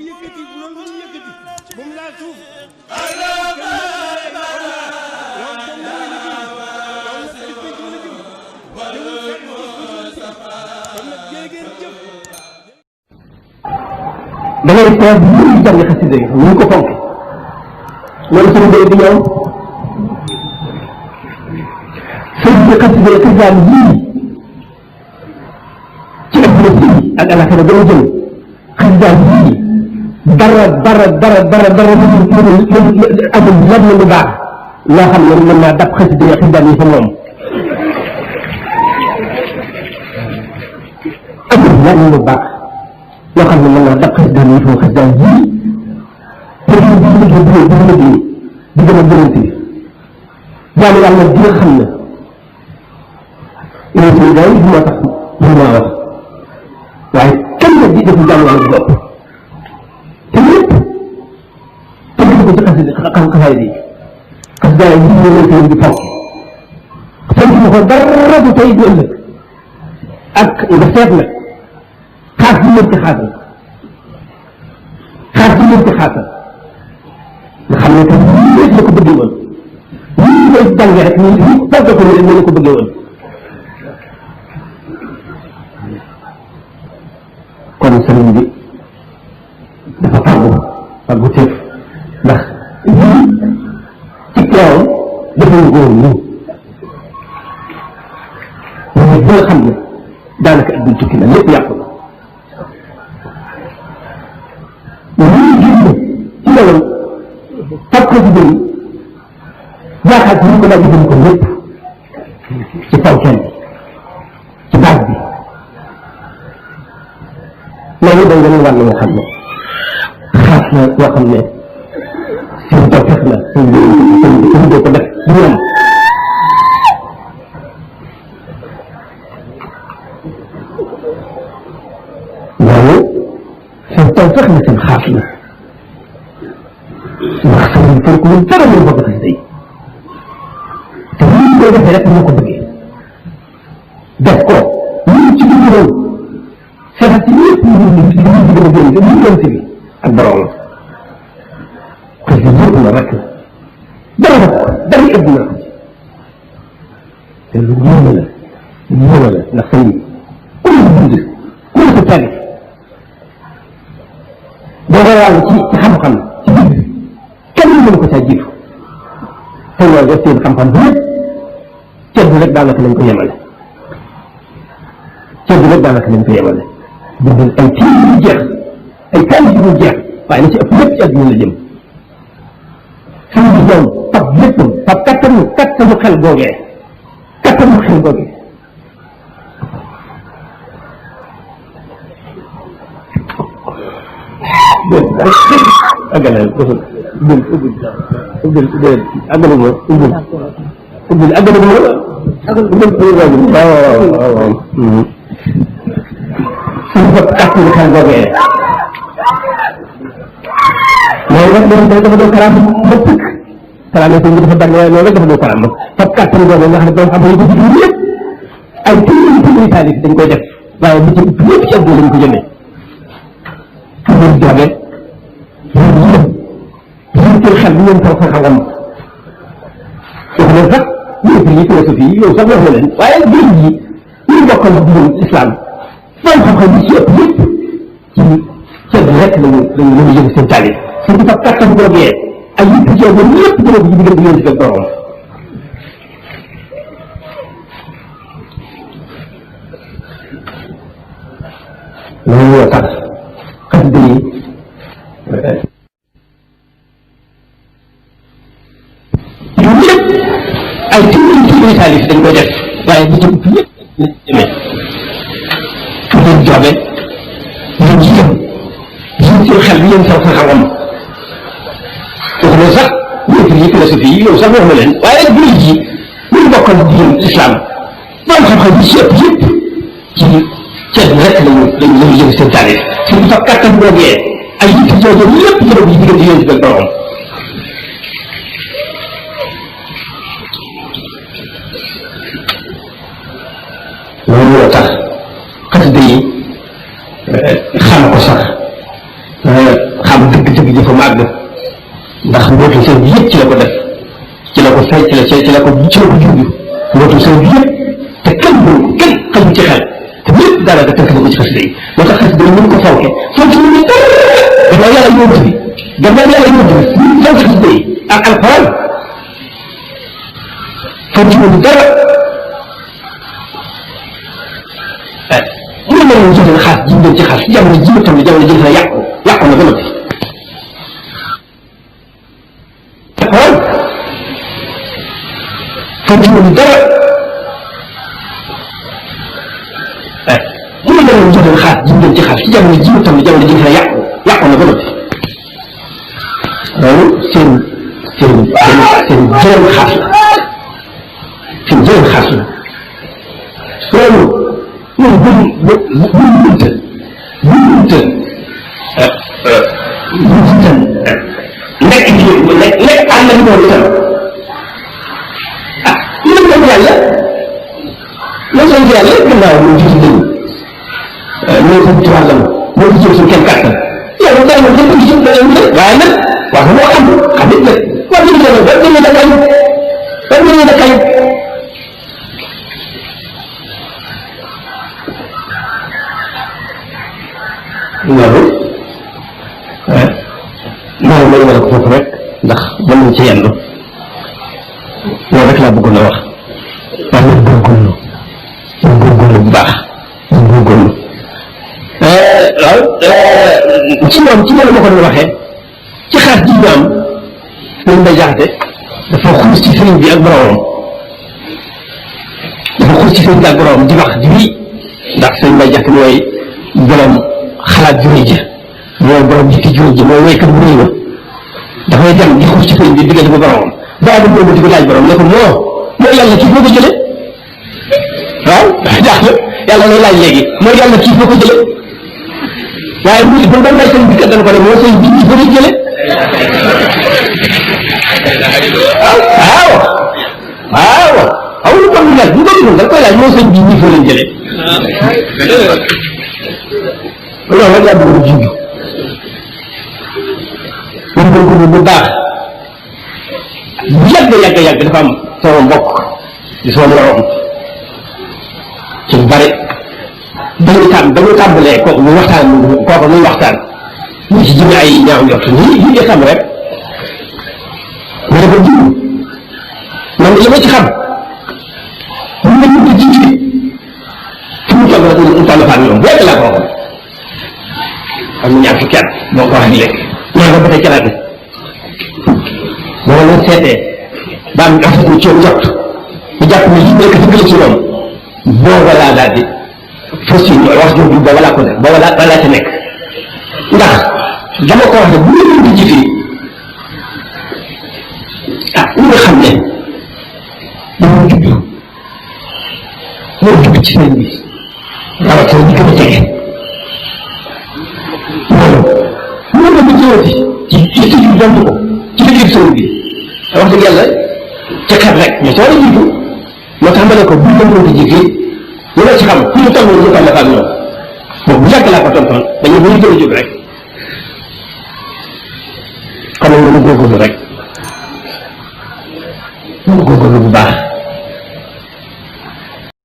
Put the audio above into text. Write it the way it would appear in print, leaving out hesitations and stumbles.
yëkkati bu loolu moom yëkkati moom laa suuf da ngay seet ñu jàng xasida yi ñu ko fonk loolu suñu béy di ñëw sëñ bi xasida yi xisaan yii ci adduna si ak alaxira gën a jëm xisaan yii dara amul lenn lu baax loo xam ne mën naa dab xasida yi xisaan yi fa moom amul lenn lu baax loo xam ne mën naa dab xasida yi fa xisaan yii te ñu di gën a gënante bi jaamu yàlla di nga xam ne émission bi daal moo tax ñu maa wax waaye kenn di def jaamu yàlla bu bopp te lépp te def ko ci xasida xasaay bi xasida yi ñu leen leen di fonk sant na ko dara du tey du ëllëg ak nga seet nag xaas bi leen ci xaasal xaas bi leen ci xaasal nga xam ne que lii la ko bëggee woon lii koy jàngee rek nii lii tàgg ko ni la ko bëggee woon kon sëriñ bi dafa fàggu teef ndax lii ci teewam defuñu ko woon nii mooy bi nga xam ne daanaka adduna tukki na lépp yàqu na lii gis ci loolu topp ko ci bëri yaakaar ci ñu ko daal di ko lépp ci tawkeen bi ci baat bi loolu day gën a wàll nga xam ne xaas na yoo xam ne seen tawfeex la seen doo ko def du ñoom loolu seen tawfeex la seen xaas la ndax sëriñ bi ko lu dara ñu bëgg xasida yi te lii koy defee rek moo ko bëggee def ko lii ci biir loolu seetal ci lépp ñu gën a génn ñu gën si bi ak borom xasida yëpp la rek la dara dara ëpp na te lu yéeme la ndax sëriñ bi ku la bind ku la ko tàgg boo ko yàlla ci xam-xam ci bind kenn mën ko caa jiitu te loolu def seen xam-xam bu lépp ceeb bi rek daanaka lañ ko yemale bindal ay tiir yu jeex ay kaay yu jeex waaye na ci ëpp lépp ci àdduna la jëm suñu bi ñoom fab léppam fab kattanu xel googee agalal suñu bopp kàttan xel googee loolu rek dafa doon karaam ba tëkk karaam yi dafa bari waaye loolu rek dafa doon karaam ba fab kàttan googee nga xam ne doon xam ne ko ci lépp ay téeméeri taalif dañ koy def waaye li ci lépp ci àdduna lañ ko jëmee pour joxe yéen xel bi ngeen toog sa xam-xam wax leen sax yi philosophie yi yow sax wax na leen waaye biir yi ñu bokkal diine islam mooy xam-xam bi ci ëpp yëpp ci ceeb bi rek lañu yëngu seen taalif seen di fa kattan googee ay yëpp ci yow lépp jëlee ko ci diggante yéen si ak borom loolu moo tax xasida yi lépp ay téeméeri taalif dañ koy def waaye bu jëm lépp jëmee pour joxe yéen jiitam yéen seen xel bi yéen sax sa xam-xam wax na sax yi philosophie yi yow sax wax na leen waaye bu ji ñu bokkal diine islam borom xam-xam bi ci ëpp yëpp ci ceeb bi rek lañu yëngu seen taalif seen di fa kattan boogee ay yitte jooju lépp jërëb yi diggante yéen si ak borom loolu moo tax xasida yi xam ko sax xam dëgg-dëgg dafa màgg ndax mbootu sëñ bi yëpp ci la ko def ci la ko fay ci la ko junj mbootu sëñ bi yëpp te kenn xaju ci xel te lépp dara da tënk na ko ci xasida yi moo tax xasida yi ñu ko fawke fonk ñu ni gannaaw yàlla yóbbu bi fonk xasida yi ak alxuraan fonk ñu dara ñu ne ñu jël xaas ji ci xaas jamono ji tam jamono ji fa yàqu na ba noppi alxuraan fonk ñu dara ñu ne ñu jël xaas ji ci xaas jamono ji tam jamono ji fa yàqu na ba noppi loolu seen jël xaas la loolu ñun bu mënta nekk ànd ak moom itam ah ñu ne sant yàlla gannaaw ñu jiitu dëgg ñoo ko ci wàllam moo ko jël suñu kenn kàttan yow da nga ko gis waaye nag wax moo xam it nag wax dëgg yàlla ba dañu la kañ loolu loolu la ko foofu rek ndax mën nañ ci yendu loolu rek laa bëggoon a wax waaye nag góorgóorlu bu baax góorgóorlu waaw ci noonu ma ko doon waxee ci xaas ji ñu am nañ bay jaxate dafa xuus ci sëriñ bi ak boromam di wax di wii ndax sëriñ bay jaxate mooy borom xalaat juróomi ji mooy borom jikki juróomi ji mooy waykat bu rëy ba dafay dem di xuus ci sëriñ bi diggante ba boromam ba am boobu di ko laaj borom ne ko mooy yàlla kii foo ko jële waaw jaaxle yàlla lay laaj léegi mooy yàlla kii foo ko jële waaye bu ba lay sëriñ bi kat dana ko ne moo sëriñ bi kii foo ko jële waaw awul kon nag bu ko dugg da koy laaj moo sëriñ bi ñii foo leen jële loolu rek laa bëgg a junj pour góorgóorlu bu baax yàgg dafa am sama mbokk di sama morom ci lu bari dañu tàmbalee kooku muy waxtaan ñu ci jëme ay ñaaw njort lii nga xam rek ma ne ko jiw man li ma ci xam mun na ñu ko jiw fi mu toll rek ñu tànn faat ñoom rek laa ko waxoon am na ñaar fukki at moo ko waxee léegi ñaar ba tey calaate boo leen seetee ba am affaire ci njort ñu jàpp ne lii nekk dëgg la ci ñoom booba laa daal di fas yéene wax jooju booba laa ko def booba laa ca nekk ndax dama ko wax ne bu ñu leen di jëfee ñi nga xam ne dañoo judd ci sëriñ bi rawatina ñi gën a jege loolu la ñu jëwati ci sëriñ bi donte ko ci liggéey sëriñ bi wax dëgg yàlla ca xel rek mais soo la jiitu moo tax ma ne ko bu ñu mën a jëfee ñu la ci xam ku ñu toll ñu toll ak ñoom moom bu yàgg laa ko tontoon dañu bu ñu gën a jóg rek kon nag ñu góorgóorlu rek ñu góorgóorlu bu baax